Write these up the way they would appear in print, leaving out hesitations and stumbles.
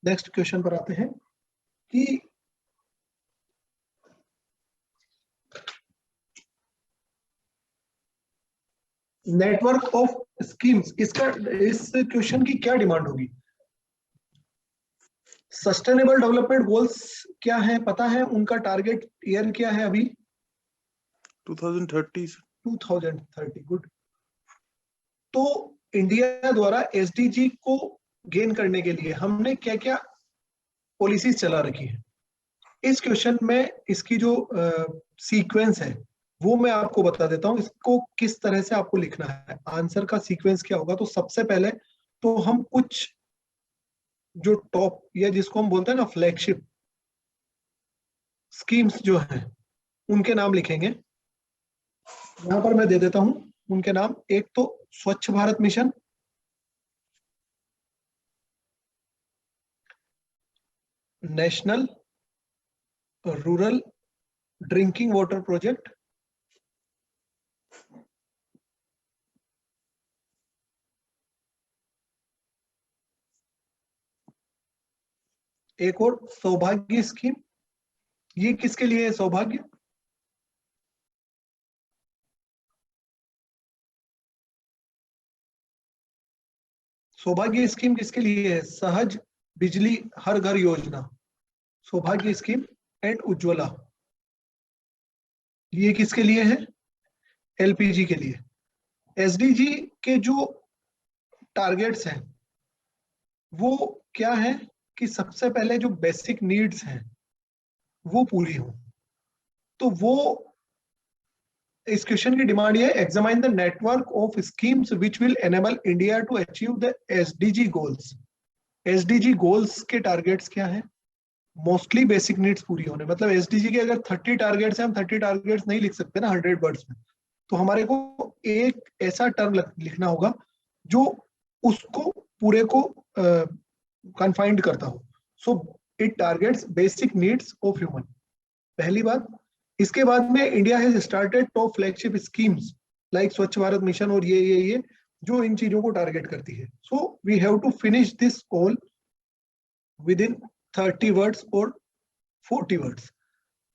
Next question पर आते हैं कि नेटवर्क ऑफ स्कीम्स, इसका इस क्वेश्चन की क्या डिमांड होगी? सस्टेनेबल डेवलपमेंट गोल्स क्या है, पता है उनका टारगेट ईयर क्या है अभी? 2030। 2030, गुड। तो इंडिया द्वारा एसडीजी को गेन करने के लिए हमने क्या क्या पॉलिसीज चला रखी है? इस क्वेश्चन में इसकी जो सीक्वेंस है वो मैं आपको बता देता हूं, इसको किस तरह से आपको लिखना है। आंसर का सीक्वेंस क्या होगा? तो सबसे पहले तो हम कुछ जो टॉप या जिसको हम बोलते हैं ना फ्लैगशिप स्कीम्स जो हैं उनके नाम लिखेंगे। यहां पर मैं दे देता हूं उनके नाम। एक तो स्वच्छ Bharat mission, national rural drinking water project, एक और सौभाग्य स्कीम। ये किसके लिए है सौभाग्य? सौभाग्य स्कीम किसके लिए है? सहज बिजली हर घर योजना, सौभाग्य स्कीम एंड उज्ज्वला। ये किसके लिए है? एलपीजी के लिए। एसडीजी के जो टारगेट्स हैं वो क्या है कि सबसे पहले जो बेसिक नीड्स हैं वो पूरी हो। तो वो इस क्वेश्चन की डिमांड ये है, examine the network of schemes which will enable India to achieve the SDG goals. SDG goals के टारगेट्स क्या है? मोस्टली बेसिक नीड्स पूरी होने, मतलब एसडीजी के अगर 30 टारगेट्स हैं, हम 30 टारगेट्स नहीं लिख सकते ना 100 वर्ड्स में। तो हमारे को एक ऐसा टर्म लिखना होगा जो उसको पूरे को कन्फाइंड करता हो। So it targets basic needs of human, पहली बात। इसके बाद में India has started top flagship schemes like स्वच्छ भारत मिशन और ये जो इन चीजों को टारगेट करती है। So we have to finish this all within 30 words और 40 words.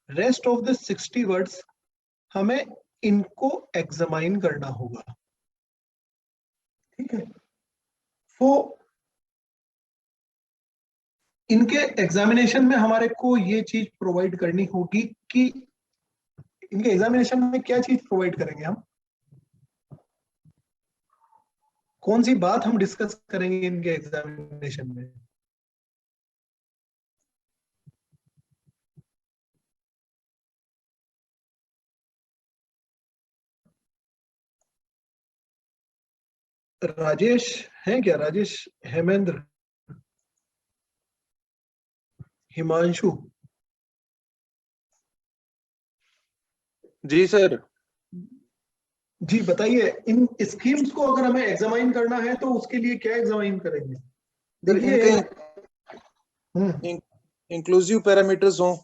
Rest of the 60 words हमें इनको एग्जामाइन करना होगा, ठीक है। सो इनके एग्जामिनेशन में हमारे को ये चीज प्रोवाइड करनी होगी कि इनके एग्जामिनेशन में क्या चीज प्रोवाइड करेंगे हम, कौन सी बात हम डिस्कस करेंगे इनके एग्जामिनेशन में? राजेश है क्या? राजेश, हेमेंद्र, हिमांशु? जी सर। जी बताइए, इन स्कीम्स को अगर हमें एग्जामाइन करना है तो उसके लिए क्या एग्जामाइन करेंगे? सर देखिए इनके इंक्लूसिव पैरामीटर्स हों,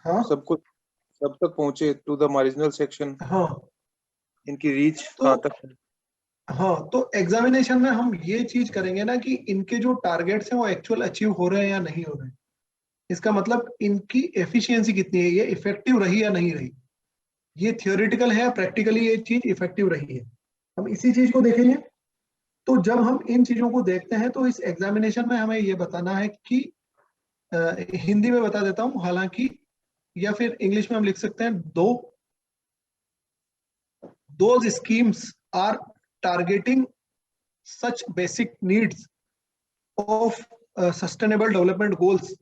हाँ सबको सब तक पहुंचे टू द मार्जिनल सेक्शन, हाँ इनकी रीच तो कहाँ तक है। हाँ, तो एग्जामिनेशन में हम ये चीज करेंगे ना कि इनके जो टारगेट्स हैं वो एक्चुअल अचीव हो रहे हैं या नहीं हो रहे हैं। इसका मतलब इनकी एफिशिएंसी कितनी है, ये इफेक्टिव रही या नहीं रही। ये थियोरिटिकल है या प्रैक्टिकली ये चीज इफेक्टिव रही है, हम इसी चीज को देखेंगे। तो जब हम इन चीजों को देखते हैं तो इस एग्जामिनेशन में हमें ये बताना है कि हिंदी में बता देता हूं हालांकि, या फिर इंग्लिश में हम लिख सकते हैं, those schemes are targeting such basic needs of sustainable development goals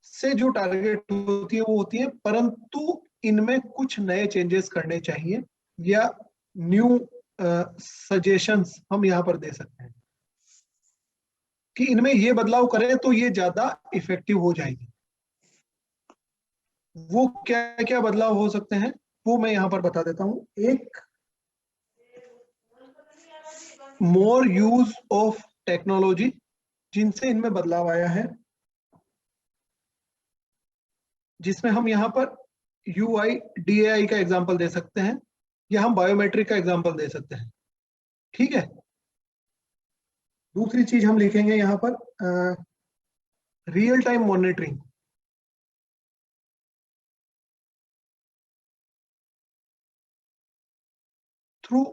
से जो टारगेट होती है वो होती है, परंतु इनमें कुछ नए चेंजेस करने चाहिए या न्यू सजेशंस हम यहां पर दे सकते हैं कि इनमें ये बदलाव करें तो ये ज्यादा इफेक्टिव हो जाएगी। वो क्या क्या बदलाव हो सकते हैं वो मैं यहां पर बता देता हूं। एक, मोर यूज ऑफ टेक्नोलॉजी, जिनसे इनमें बदलाव आया है, जिसमें हम यहाँ पर UIDAI का एग्जाम्पल दे सकते हैं या हम बायोमेट्रिक का एग्जाम्पल दे सकते हैं, ठीक है। दूसरी चीज हम लिखेंगे यहाँ पर रियल टाइम मॉनिटरिंग थ्रू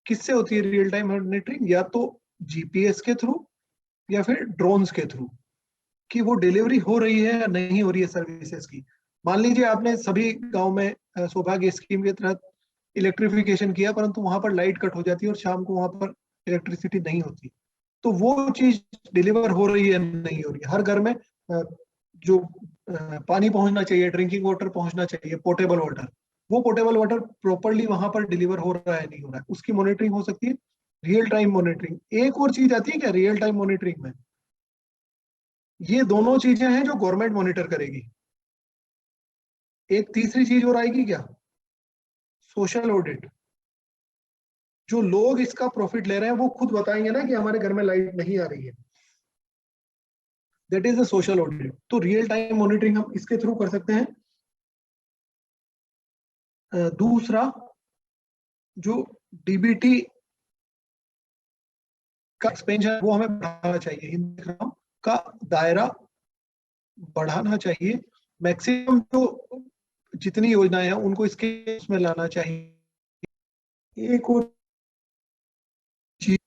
किससे होती है? रियल टाइम मॉनिटरिंग या तो जीपीएस के थ्रू या फिर ड्रोन्स के थ्रू, कि वो डिलीवरी हो रही है या नहीं हो रही है सर्विसेज की। मान लीजिए आपने सभी गांव में सौभाग्य स्कीम के तहत इलेक्ट्रिफिकेशन किया, परंतु वहां पर लाइट कट हो जाती है और शाम को वहां पर इलेक्ट्रिसिटी नहीं होती, तो वो चीज डिलीवर हो रही है नहीं हो रही है। हर घर में जो पानी पहुंचना चाहिए, ड्रिंकिंग वाटर पहुंचना चाहिए, पोर्टेबल वाटर, वो पोर्टेबल वाटर प्रॉपरली वहां पर डिलीवर हो रहा है नहीं हो रहा है, उसकी मॉनिटरिंग हो सकती है। रियल टाइम मॉनिटरिंग एक और चीज आती है क्या रियल टाइम मॉनिटरिंग में? ये दोनों चीजें हैं जो गवर्नमेंट मॉनिटर करेगी। एक तीसरी चीज और आएगी क्या? Social audit. जो लोग इसका प्रॉफिट ले रहे हैं वो खुद बताएंगे ना कि हमारे घर में लाइट नहीं आ रही है, that is the social audit. तो रियल टाइम मॉनिटरिंग हम इसके थ्रू कर सकते हैं। दूसरा, जो डीबीटी का एक्सपेंशन वो हमें बढ़ाना चाहिए, हिंदुस्तान का दायरा बढ़ाना चाहिए। मैक्सिमम जो जितनी योजनाएं हैं उनको इसके उसमें लाना चाहिए। एक और चीज,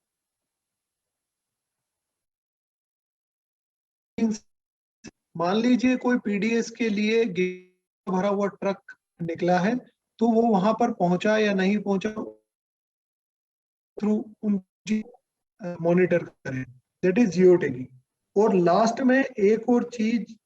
मान लीजिए कोई पीडीएस के लिए भरा हुआ ट्रक निकला है, तो वो वहां पर पहुंचा या नहीं पहुंचा, थ्रू उन मॉनिटर करें, दैट इज जियो टैगिंग। और लास्ट में एक और चीज,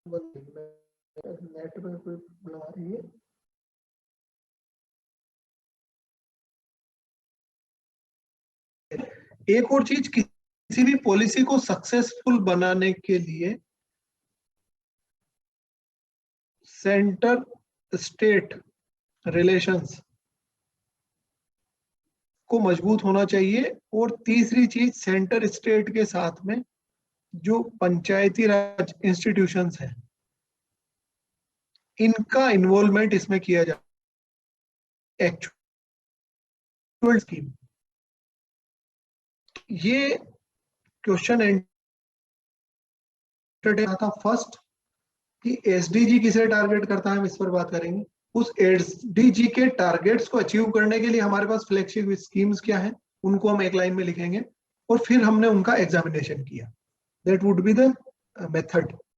नेट में कोई बुला रही है, एक और चीज, किसी भी पॉलिसी को सक्सेसफुल बनाने के लिए सेंटर स्टेट रिलेशंस को मजबूत होना चाहिए। और तीसरी चीज, सेंटर स्टेट के साथ में जो पंचायती राज इंस्टीट्यूशंस हैं, इनका इन्वॉल्वमेंट इसमें किया जाए। एक्चुअल स्कीम, ये क्वेश्चन एंटर था फर्स्ट कि एसडीजी किसे टारगेट करता है, हम इस पर बात करेंगे। उस एसडीजी के टारगेट्स को अचीव करने के लिए हमारे पास फ्लैगशिप स्कीम्स क्या हैं, उनको हम एक लाइन में लिखेंगे। और फिर हमने उनका एग्जामिनेशन किया, that would be the method.